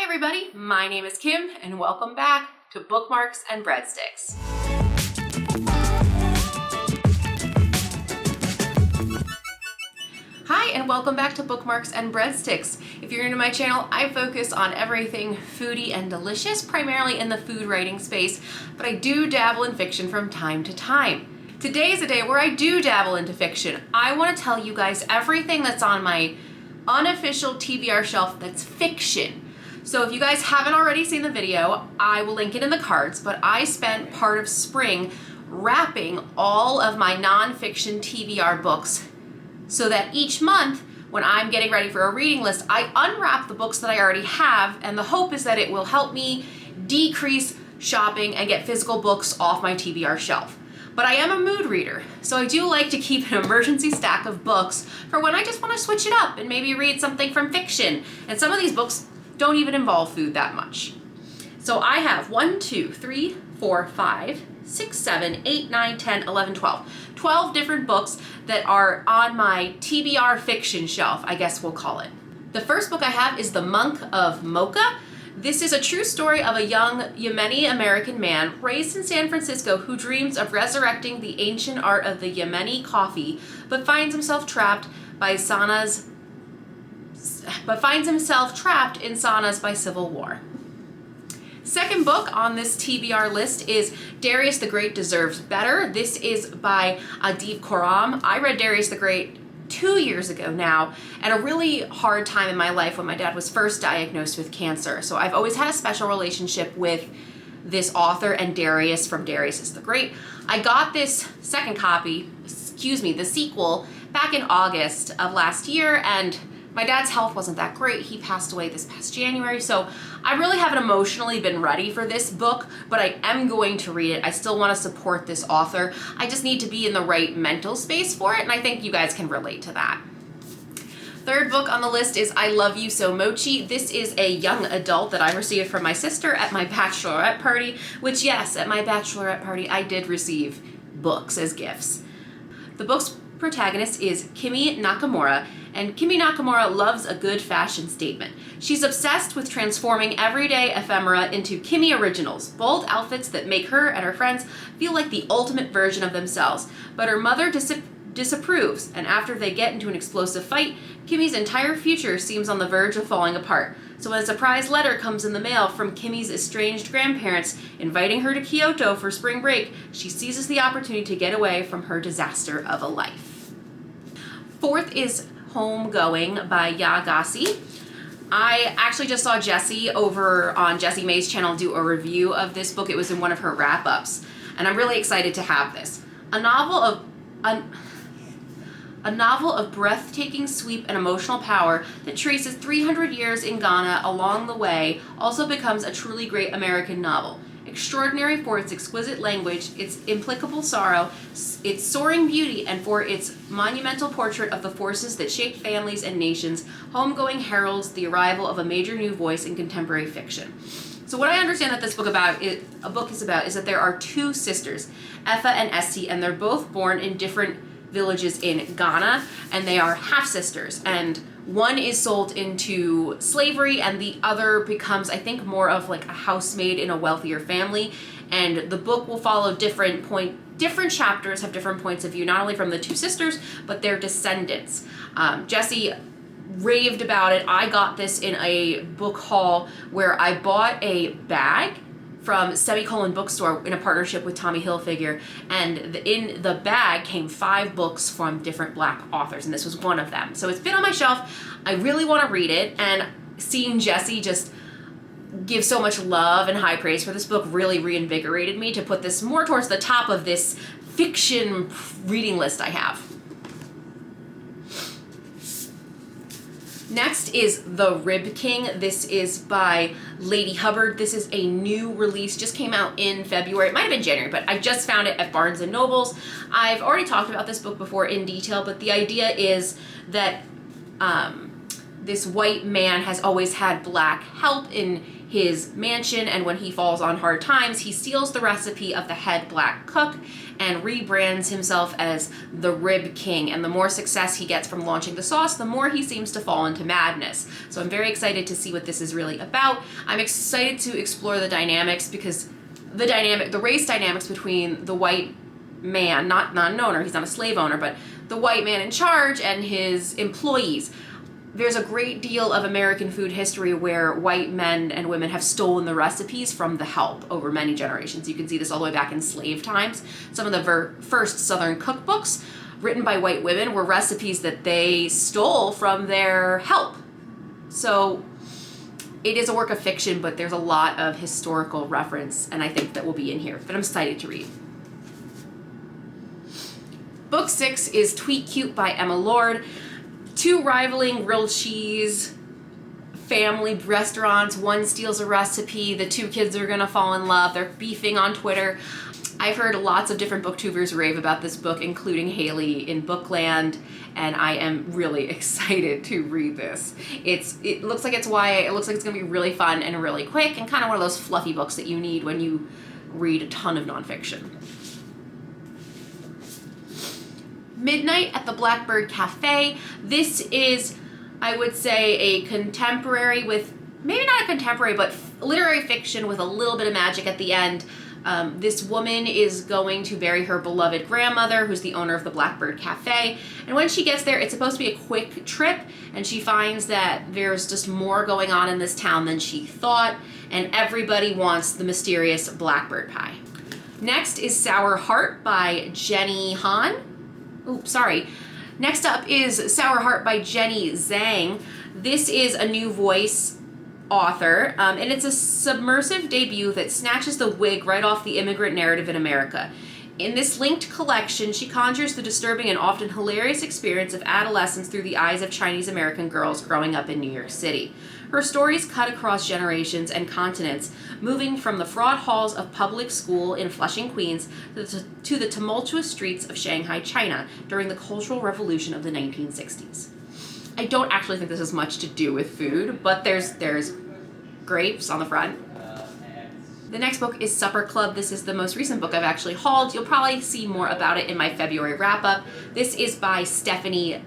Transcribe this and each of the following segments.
everybody, my name is Kim and welcome back to Bookmarks and Breadsticks. Hi and welcome back to Bookmarks and Breadsticks. If you're new to my channel, I focus on everything foodie and delicious, primarily in the food writing space, but I do dabble in fiction from time to time. Today is a day where I do dabble into fiction. I want to tell you guys everything that's on my unofficial TBR shelf that's fiction. So if you guys haven't already seen the video, I will link it in the cards, but I spent part of spring wrapping all of my nonfiction TBR books so that each month when I'm getting ready for a reading list, I unwrap the books that I already have, and the hope is that it will help me decrease shopping and get physical books off my TBR shelf. But I am a mood reader, so I do like to keep an emergency stack of books for when I just want to switch it up and maybe read something from fiction. And some of these books don't even involve food that much. So I have 1, 2, 3, 4, 5, 6, 7, 8, 9, 10, 11, 12. 12 different books that are on my TBR fiction shelf, I guess we'll call it. The first book I have is The Monk of Mocha. This is a true story of a young Yemeni American man raised in San Francisco who dreams of resurrecting the ancient art of the Yemeni coffee, but finds himself trapped in saunas by civil war. Second book on this TBR list is Darius the Great Deserves Better. This is by Adib Khorram. I read Darius the Great 2 years ago now, at a really hard time in my life when my dad was first diagnosed with cancer. So I've always had a special relationship with this author and Darius from Darius is the Great. I got this second copy, the sequel, back in August of last year, and my dad's health wasn't that great. He passed away this past January, so I really haven't emotionally been ready for this book, but I am going to read it. I still want to support this author. I just need to be in the right mental space for it, and I think you guys can relate to that. Third book on the list is I Love You So Mochi. This is a young adult that I received from my sister at my bachelorette party, which yes, at my bachelorette party, I did receive books as gifts. The book's protagonist is Kimi Nakamura, and Kimi Nakamura loves a good fashion statement. She's obsessed with transforming everyday ephemera into Kimi originals, bold outfits that make her and her friends feel like the ultimate version of themselves. But her mother disapproves, and after they get into an explosive fight, Kimi's entire future seems on the verge of falling apart. So when a surprise letter comes in the mail from Kimi's estranged grandparents inviting her to Kyoto for spring break, she seizes the opportunity to get away from her disaster of a life. Fourth is Homegoing by Ya Gassi. I actually just saw Jessie over on Jessie May's channel do a review of this book. It was in one of her wrap-ups, and I'm really excited to have this. A novel of breathtaking sweep and emotional power that traces 300 years in Ghana along the way also becomes a truly great American novel. Extraordinary for its exquisite language, its implacable sorrow, its soaring beauty, and for its monumental portrait of the forces that shape families and nations, Homegoing heralds the arrival of a major new voice in contemporary fiction. So what I understand that this book is about is that there are two sisters, Effa and Essie, and they're both born in different villages in Ghana, and they are half-sisters, and one is sold into slavery and the other becomes, I think, more of like a housemaid in a wealthier family. And the book will follow different chapters have different points of view, not only from the two sisters, but their descendants. Jessie raved about it. I got this in a book haul where I bought a bag from Bookstore in a partnership with Tommy Hilfiger, and in the bag came 5 books from different Black authors, and this was one of them. So it's been on my shelf. I really want to read it, and seeing Jessie just give so much love and high praise for this book really reinvigorated me to put this more towards the top of this fiction reading list I have. Next is The Rib King. This is by Lady Hubbard. This is a new release, just came out in February. It might have been January, but I just found it at Barnes & Noble's. I've already talked about this book before in detail, but the idea is that this white man has always had black help in his mansion, and when he falls on hard times, he steals the recipe of the head black cook and rebrands himself as the Rib King. And the more success he gets from launching the sauce, the more he seems to fall into madness. So I'm very excited to see what this is really about. I'm excited to explore the dynamics, because the race dynamics between the white man, not an owner, he's not a slave owner, but the white man in charge and his employees. There's a great deal of American food history where white men and women have stolen the recipes from the help over many generations. You can see this all the way back in slave times. Some of the first Southern cookbooks written by white women were recipes that they stole from their help. So it is a work of fiction, but there's a lot of historical reference, and I think that will be in here, but I'm excited to read. Book 6 is Tweet Cute by Emma Lord. Two rivaling grilled cheese family restaurants. One steals a recipe. The two kids are gonna fall in love. They're beefing on Twitter. I've heard lots of different booktubers rave about this book, including Haley in Bookland, and I am really excited to read this. It looks like it's YA. It looks like it's gonna be really fun and really quick, and kind of one of those fluffy books that you need when you read a ton of nonfiction. Midnight at the Blackbird Cafe. This is, I would say, a contemporary with, maybe not a contemporary, but literary fiction with a little bit of magic at the end. This woman is going to bury her beloved grandmother, who's the owner of the Blackbird Cafe. And when she gets there, it's supposed to be a quick trip, and she finds that there's just more going on in this town than she thought, and everybody wants the mysterious blackbird pie. Next is Sour Heart by Jenny Han. Oops, sorry. Next up is Sour Heart by Jenny Zhang. This is a new voice author, and it's a submersive debut that snatches the wig right off the immigrant narrative in America. In this linked collection, she conjures the disturbing and often hilarious experience of adolescence through the eyes of Chinese American girls growing up in New York City. Her stories cut across generations and continents, moving from the fraught halls of public school in Flushing, Queens, to the tumultuous streets of Shanghai, China, during the Cultural Revolution of the 1960s. I don't actually think this has much to do with food, but there's grapes on the front. The next book is Supper Club. This is the most recent book I've actually hauled. You'll probably see more about it in my February wrap-up. This is by Stephanie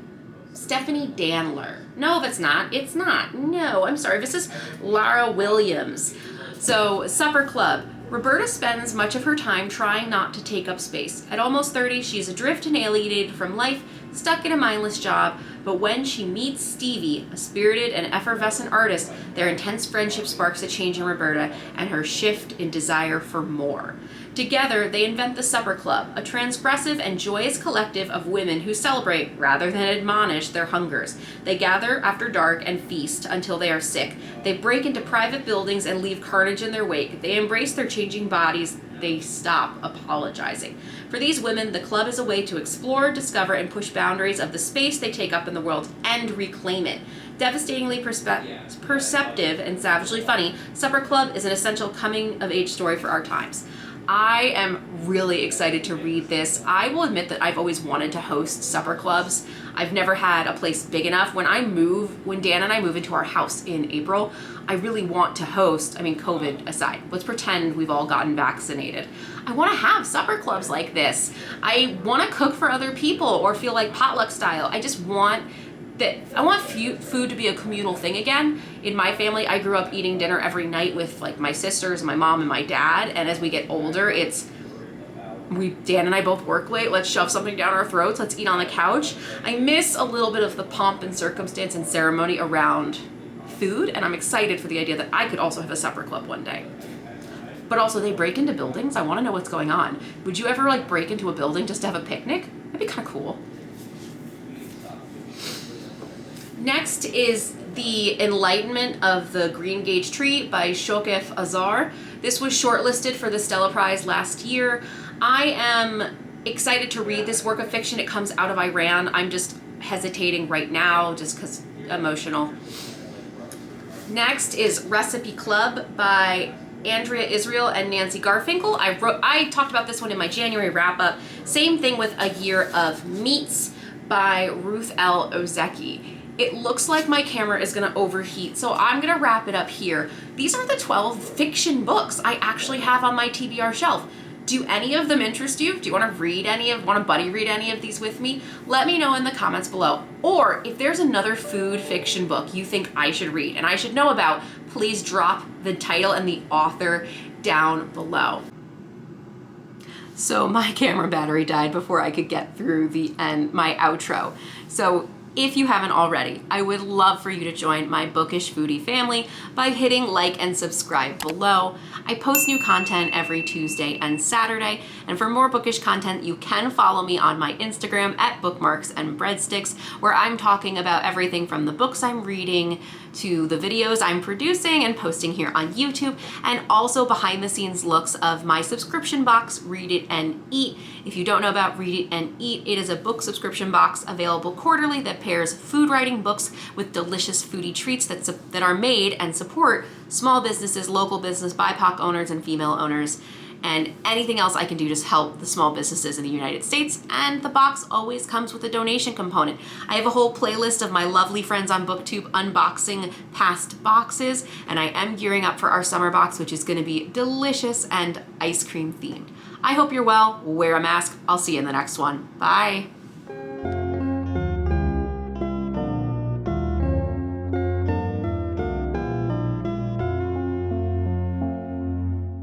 Danler. No, it's not. It's not. No, I'm sorry. This is Lara Williams. So, Supper Club. Roberta spends much of her time trying not to take up space. At almost 30, she's adrift and alienated from life, stuck in a mindless job, but when she meets Stevie, a spirited and effervescent artist, their intense friendship sparks a change in Roberta and her shift in desire for more. Together, they invent the Supper Club, a transgressive and joyous collective of women who celebrate, rather than admonish, their hungers. They gather after dark and feast until they are sick. They break into private buildings and leave carnage in their wake. They embrace their changing bodies. They stop apologizing. For these women, the club is a way to explore, discover, and push boundaries of the space they take up in the world and reclaim it. Devastatingly perceptive and savagely funny, Supper Club is an essential coming-of-age story for our times. I am really excited to read this. I will admit that I've always wanted to host supper clubs. I've never had a place big enough. When Dan and I move into our house in April, I really want to host, COVID aside, let's pretend we've all gotten vaccinated. I want to have supper clubs like this. I want to cook for other people or feel like potluck style. I just want food to be a communal thing again. In my family, I grew up eating dinner every night with my sisters, my mom, and my dad. And as we get older, Dan and I both work late. Let's shove something down our throats. Let's eat on the couch. I miss a little bit of the pomp and circumstance and ceremony around food. And I'm excited for the idea that I could also have a supper club one day. But also, they break into buildings. I want to know what's going on. Would you ever break into a building just to have a picnic? That'd be kind of cool. Next is The Enlightenment of the Green Gage Tree by Shokef Azar. This was shortlisted for the Stella Prize last year. I am excited to read this work of fiction. It comes out of Iran. I'm just hesitating right now just because emotional. Next is Recipe Club by Andrea Israel and Nancy Garfinkel. I talked about this one in my January wrap-up. Same thing with A Year of Meats by Ruth L. Ozeki. It looks like my camera is gonna overheat, so I'm gonna wrap it up here. These are the 12 fiction books I actually have on my TBR shelf. Do any of them interest you? Do you want to buddy read any of these with me? Let me know in the comments below. Or if there's another food fiction book you think I should read and I should know about, please drop the title and the author down below. So my camera battery died before I could get through my outro. So if you haven't already, I would love for you to join my Bookish Foodie family by hitting like and subscribe below. I post new content every Tuesday and Saturday, and for more bookish content, you can follow me on my Instagram at Bookmarks and Breadsticks, where I'm talking about everything from the books I'm reading to the videos I'm producing and posting here on YouTube, and also behind the scenes looks of my subscription box, Read It and Eat. If you don't know about Read It and Eat, it is a book subscription box available quarterly that pairs food writing books with delicious foodie treats that are made and support small businesses, local business, BIPOC owners and female owners, and anything else I can do to help the small businesses in the United States. And the box always comes with a donation component. I have a whole playlist of my lovely friends on BookTube unboxing past boxes, and I am gearing up for our summer box, which is going to be delicious and ice cream themed. I hope you're well. Wear a mask. I'll see you in the next one. Bye.